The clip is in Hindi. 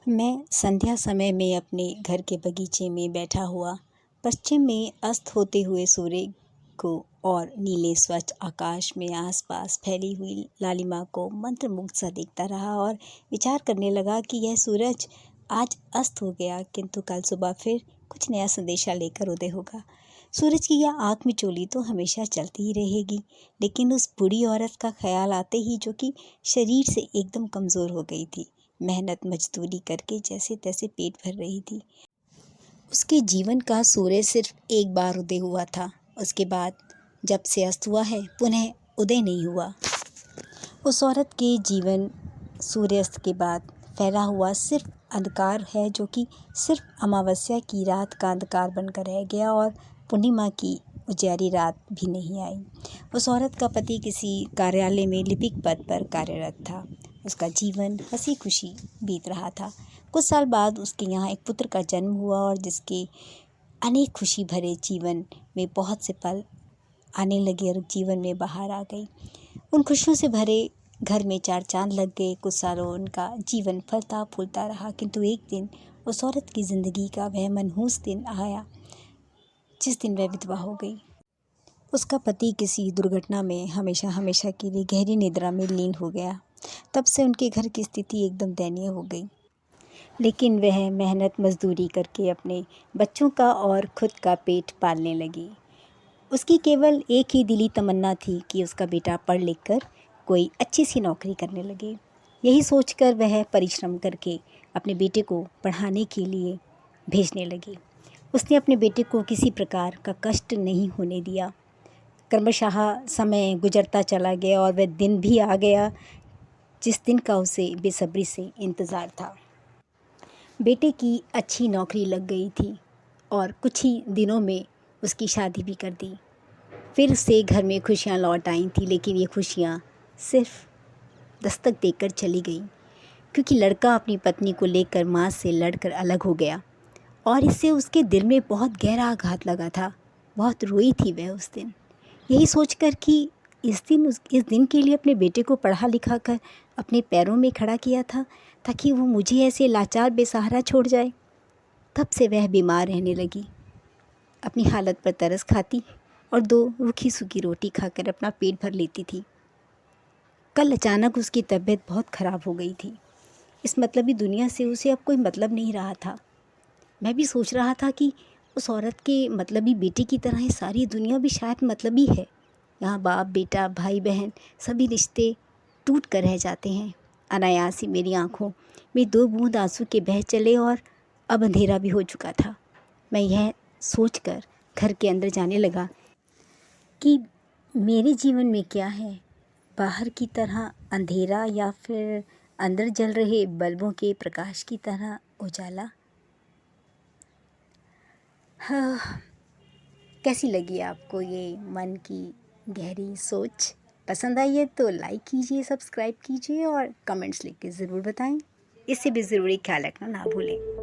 मैं संध्या समय में अपने घर के बगीचे में बैठा हुआ पश्चिम में अस्त होते हुए सूर्य को और नीले स्वच्छ आकाश में आसपास फैली हुई लालिमा को मंत्रमुग्ध सा देखता रहा और विचार करने लगा कि यह सूरज आज अस्त हो गया, किंतु कल सुबह फिर कुछ नया संदेशा लेकर उदय होगा। सूरज की यह आँख मिचौली तो हमेशा चलती ही रहेगी, लेकिन उस बूढ़ी औरत का ख्याल आते ही, जो कि शरीर से एकदम कमज़ोर हो गई थी, मेहनत मजदूरी करके जैसे तैसे पेट भर रही थी, उसके जीवन का सूर्य सिर्फ एक बार उदय हुआ था। उसके बाद जब से अस्त हुआ है, पुनः उदय नहीं हुआ। उस औरत के जीवन सूर्यास्त के बाद फैला हुआ सिर्फ अंधकार है, जो कि सिर्फ अमावस्या की रात का अंधकार बनकर रह गया और पूर्णिमा की उजियारी रात भी नहीं आई। उस औरत का पति किसी कार्यालय में लिपिक पद पर कार्यरत था। उसका जीवन हंसी खुशी बीत रहा था। कुछ साल बाद उसके यहाँ एक पुत्र का जन्म हुआ और जिसके अनेक खुशी भरे जीवन में बहुत से पल आने लगे और जीवन में बाहर आ गई। उन खुशियों से भरे घर में चार चांद लग गए। कुछ सालों उनका जीवन फलता फूलता रहा, किंतु एक दिन उस औरत की ज़िंदगी का वह मनहूस दिन आया जिस दिन वह विधवा हो गई। उसका पति किसी दुर्घटना में हमेशा हमेशा के लिए गहरी निद्रा में लीन हो गया। तब से उनके घर की स्थिति एकदम दयनीय हो गई, लेकिन वह मेहनत मजदूरी करके अपने बच्चों का और खुद का पेट पालने लगी। उसकी केवल एक ही दिली तमन्ना थी कि उसका बेटा पढ़ लिख कर कोई अच्छी सी नौकरी करने लगे। यही सोचकर वह परिश्रम करके अपने बेटे को पढ़ाने के लिए भेजने लगी। उसने अपने बेटे को किसी प्रकार का कष्ट नहीं होने दिया। क्रमशः समय गुजरता चला गया और वह दिन भी आ गया जिस दिन का उसे बेसब्री से इंतज़ार था। बेटे की अच्छी नौकरी लग गई थी और कुछ ही दिनों में उसकी शादी भी कर दी। फिर से घर में खुशियाँ लौट आई थी, लेकिन ये खुशियाँ सिर्फ दस्तक देकर चली गई, क्योंकि लड़का अपनी पत्नी को लेकर माँ से लड़कर अलग हो गया और इससे उसके दिल में बहुत गहरा आघात लगा था। बहुत रोई थी वह उस दिन, यही सोचकर कि इस दिन के लिए अपने बेटे को पढ़ा लिखा कर अपने पैरों में खड़ा किया था, ताकि वो मुझे ऐसे लाचार बेसहारा छोड़ जाए। तब से वह बीमार रहने लगी, अपनी हालत पर तरस खाती और 2 रूखी सूखी रोटी खाकर अपना पेट भर लेती थी। कल अचानक उसकी तबीयत बहुत ख़राब हो गई थी। इस मतलबी दुनिया से उसे अब कोई मतलब नहीं रहा था। मैं भी सोच रहा था कि उस औरत के मतलबी बेटे की तरह ही सारी दुनिया भी शायद मतलबी है। यहाँ बाप बेटा भाई बहन सभी रिश्ते टूट कर रह जाते हैं। अनायास ही मेरी आँखों में 2 बूंद आंसू के बह चले और अब अंधेरा भी हो चुका था। मैं यह सोचकर घर के अंदर जाने लगा कि मेरे जीवन में क्या है, बाहर की तरह अंधेरा या फिर अंदर जल रहे बल्बों के प्रकाश की तरह उजाला। हाँ, कैसी लगी आपको ये मन की गहरी सोच? पसंद आई है तो लाइक कीजिए, सब्सक्राइब कीजिए और कमेंट्स लिख के ज़रूर बताएं। इससे भी ज़रूरी ख्याल रखना ना भूलें।